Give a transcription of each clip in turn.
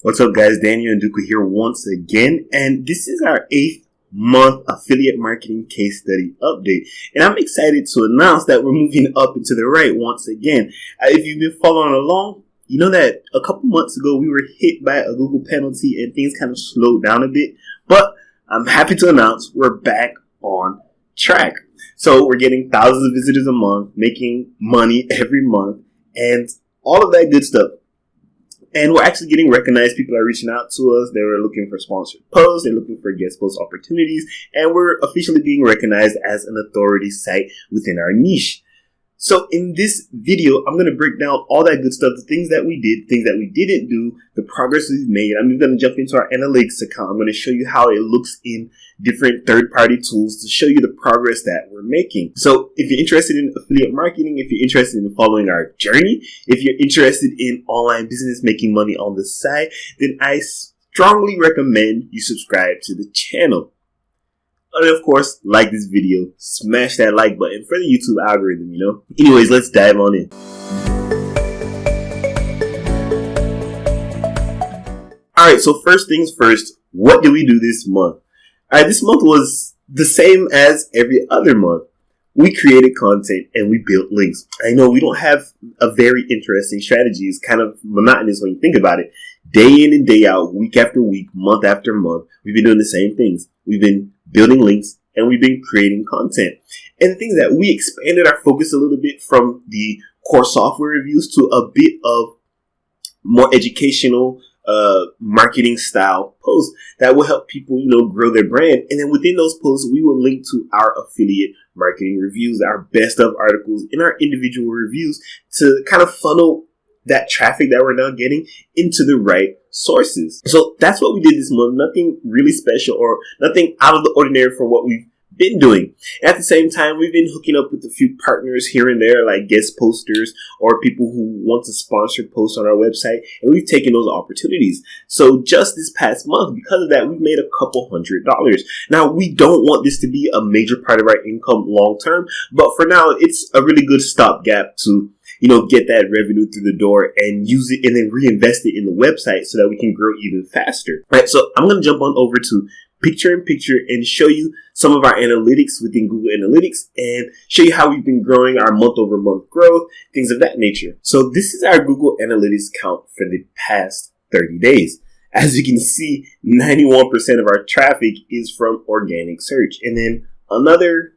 What's up, guys? Daniel Ndukwu here once again, and this is our 8th month affiliate marketing case study update. And I'm excited to announce that we're moving up and to the right once again. If you've been following along, you know that a couple months ago we were hit by a Google penalty and things kind of slowed down a bit. But I'm happy to announce we're back on track. So we're getting thousands of visitors a month, making money every month, and all of that good stuff. And we're actually getting recognized. People are reaching out to us. They were looking for sponsored posts. They're looking for guest post opportunities. And we're officially being recognized as an authority site within our niche. So in this video, I'm going to break down all that good stuff, the things that we did, things that we didn't do, the progress we've made. I'm going to jump into our analytics account. I'm going to show you how it looks in different third-party tools to show you the progress that we're making. So if you're interested in affiliate marketing, if you're interested in following our journey, if you're interested in online business, making money on the side, then I strongly recommend you subscribe to the channel. And of course, like this video, smash that like button for the YouTube algorithm, Anyways, let's dive on in. Alright, so first things first, what did we do this month? Alright, this month was the same as every other month. We created content and we built links. I know we don't have a very interesting strategy. It's kind of monotonous when you think about it. Day in and day out, week after week, month after month, we've been doing the same things. We've been building links and we've been creating content. And the thing is that we expanded our focus a little bit from the core software reviews to a bit of more educational marketing style posts that will help people, grow their brand. And then within those posts, we will link to our affiliate marketing reviews, our best of articles in our individual reviews to kind of funnel that traffic that we're now getting into the right sources. So that's what we did this month. Nothing really special or nothing out of the ordinary from what we've been doing. At the same time, we've been hooking up with a few partners here and there, like guest posters or people who want to sponsor posts on our website, and we've taken those opportunities. So just this past month, because of that, we've made a couple $100. Now, we don't want this to be a major part of our income long term, but for now, it's a really good stopgap to get that revenue through the door and use it and then reinvest it in the website so that we can grow even faster. Right. So I'm going to jump on over to picture in picture and show you some of our analytics within Google Analytics and show you how we've been growing our month over month growth, things of that nature. So this is our Google Analytics count for the past 30 days. As you can see, 91% of our traffic is from organic search, and then another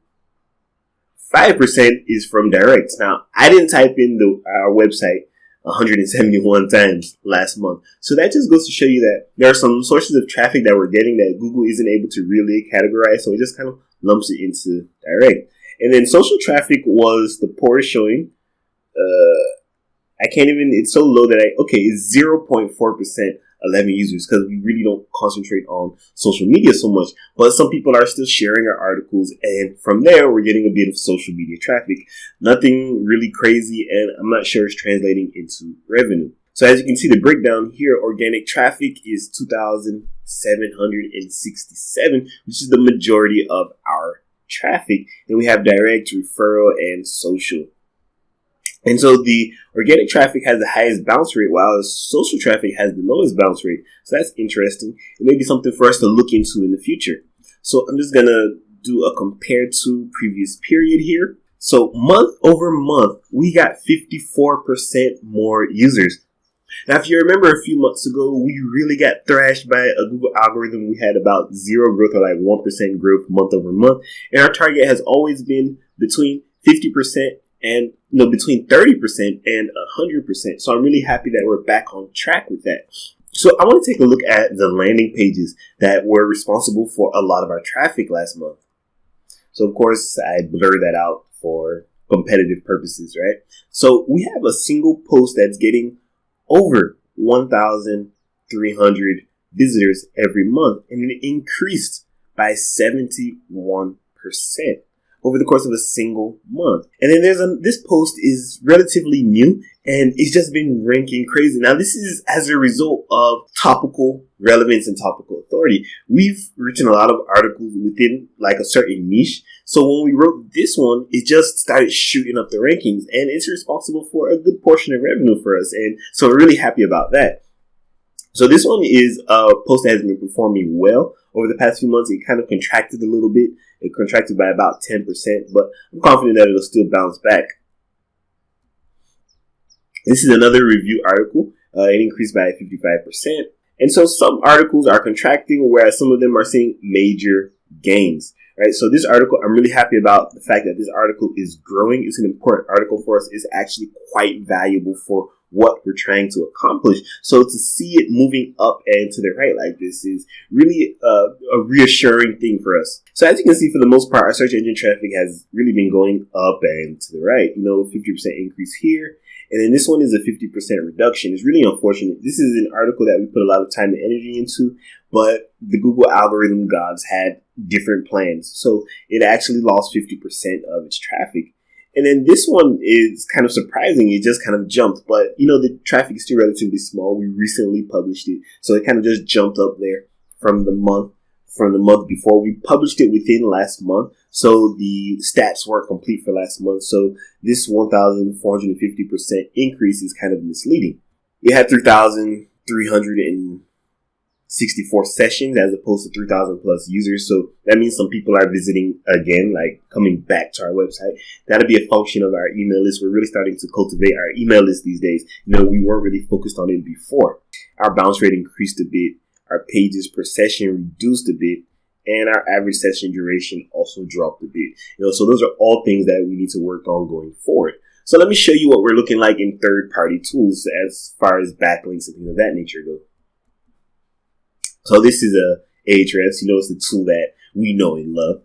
5% is from direct. Now, I didn't type in our website 171 times last month. So that just goes to show you that there are some sources of traffic that we're getting that Google isn't able to really categorize. So it just kind of lumps it into direct. And then social traffic was the poorest showing. It's so low that it's 0.4%. 11 users because we really don't concentrate on social media so much, but some people are still sharing our articles, and from there we're getting a bit of social media traffic. Nothing really crazy, and I'm not sure it's translating into revenue. So as you can see, the breakdown here, organic traffic is 2,767, which is the majority of our traffic. Then we have direct, referral, and social. And so the organic traffic has the highest bounce rate, while the social traffic has the lowest bounce rate. So that's interesting. It may be something for us to look into in the future. So I'm just going to do a compare to previous period here. So month over month, we got 54% more users. Now, if you remember a few months ago, we really got thrashed by a Google algorithm. We had about 0 growth or like 1% growth month over month. And our target has always been between 50% and between 30% and 100%. So I'm really happy that we're back on track with that. So I want to take a look at the landing pages that were responsible for a lot of our traffic last month. So of course I blur that out for competitive purposes, right? So we have a single post that's getting over 1,300 visitors every month, and it increased by 71% over the course of a single month. And then this post is relatively new and it's just been ranking crazy. Now, this is as a result of topical relevance and topical authority. We've written a lot of articles within like a certain niche. So when we wrote this one, it just started shooting up the rankings, and it's responsible for a good portion of revenue for us. And so we're really happy about that. So this one is a post that has been performing well over the past few months. It kind of contracted a little bit. It contracted by about 10%, but I'm confident that it'll still bounce back. This is another review article. It increased by 55%. And so some articles are contracting, whereas some of them are seeing major gains. Right. So this article, I'm really happy about the fact that this article is growing. It's an important article for us. It's actually quite valuable for what we're trying to accomplish. So to see it moving up and to the right like this is really a reassuring thing for us. So as you can see, for the most part, our search engine traffic has really been going up and to the right. 50% increase here. And then this one is a 50% reduction. It's really unfortunate. This is an article that we put a lot of time and energy into, but the Google algorithm gods had different plans. So it actually lost 50% of its traffic. And then this one is kind of surprising. It just kind of jumped, but the traffic is still relatively small. We recently published it, so it kind of just jumped up there from the month before. We published it within last month, so the stats weren't complete for last month. So this 1,450% increase is kind of misleading. It had 3,364 sessions as opposed to 3,000 plus users. So that means some people are visiting again, like coming back to our website. That'll be a function of our email list. We're really starting to cultivate our email list these days. We weren't really focused on it before. Our bounce rate increased a bit. Our pages per session reduced a bit. And our average session duration also dropped a bit. So those are all things that we need to work on going forward. So let me show you what we're looking like in third-party tools as far as backlinks and things of that nature go. So this is a Ahrefs. It's the tool that we know and love.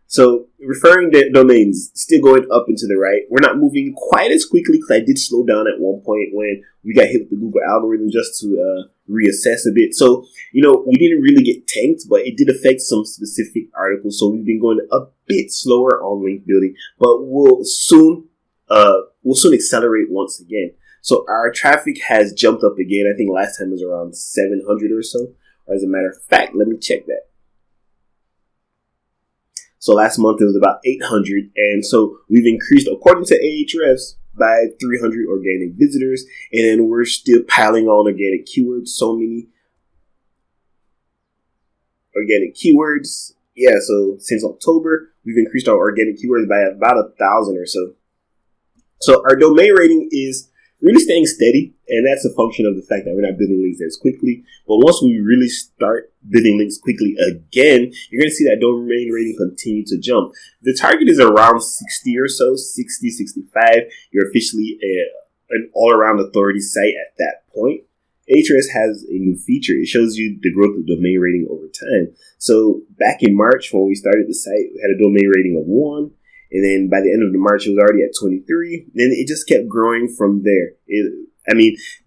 So referring to domains, still going up and to the right. We're not moving quite as quickly because I did slow down at one point when we got hit with the Google algorithm just to reassess a bit. So, we didn't really get tanked, but it did affect some specific articles. So we've been going a bit slower on link building, but we'll soon accelerate once again. So our traffic has jumped up again. I think last time it was around 700 or so. As a matter of fact, let me check that. So last month it was about 800. And so we've increased, according to Ahrefs, by 300 organic visitors. And then we're still piling on organic keywords. So many organic keywords. Yeah, so since October, we've increased our organic keywords by about 1,000 or so. So our domain rating is really staying steady, and that's a function of the fact that we're not building links as quickly. But once we really start building links quickly again, you're going to see that domain rating continue to jump. The target is around 60 or so, 60, 65. You're officially an all-around authority site at that point. Ahrefs has a new feature. It shows you the growth of domain rating over time. So back in March, when we started the site, we had a domain rating of 1. And then by the end of the March, it was already at 23. Then it just kept growing from there.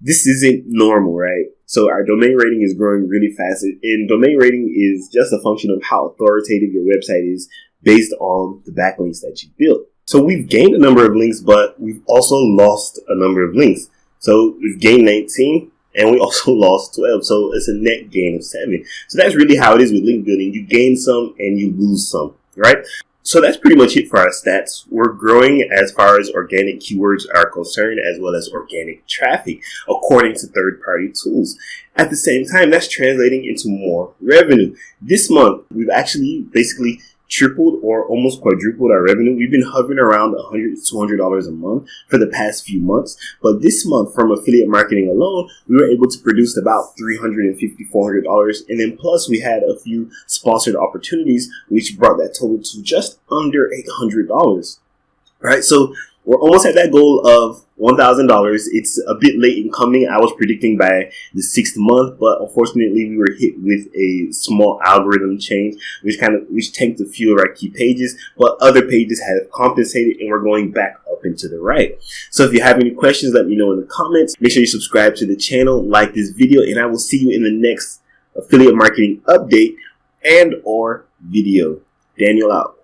This isn't normal, right? So our domain rating is growing really fast. And domain rating is just a function of how authoritative your website is based on the backlinks that you built. So we've gained a number of links, but we've also lost a number of links. So we've gained 19 and we also lost 12. So it's a net gain of 7. So that's really how it is with link building. You gain some and you lose some, right? So that's pretty much it for our stats. We're growing as far as organic keywords are concerned, as well as organic traffic, according to third-party tools. At the same time, that's translating into more revenue. This month, we've actually basically tripled or almost quadrupled our revenue. We've been hovering around $100 to $200 a month for the past few months. But this month, from affiliate marketing alone, we were able to produce about $350, $400. And then plus we had a few sponsored opportunities, which brought that total to just under $800. Right? So we're almost at that goal of $1,000. It's a bit late in coming. I was predicting by the 6th month, but unfortunately we were hit with a small algorithm change, which tanked a few of our key pages, but other pages have compensated and we're going back up and to the right. So if you have any questions, let me know in the comments. Make sure you subscribe to the channel, like this video, and I will see you in the next affiliate marketing update and or video. Daniel out.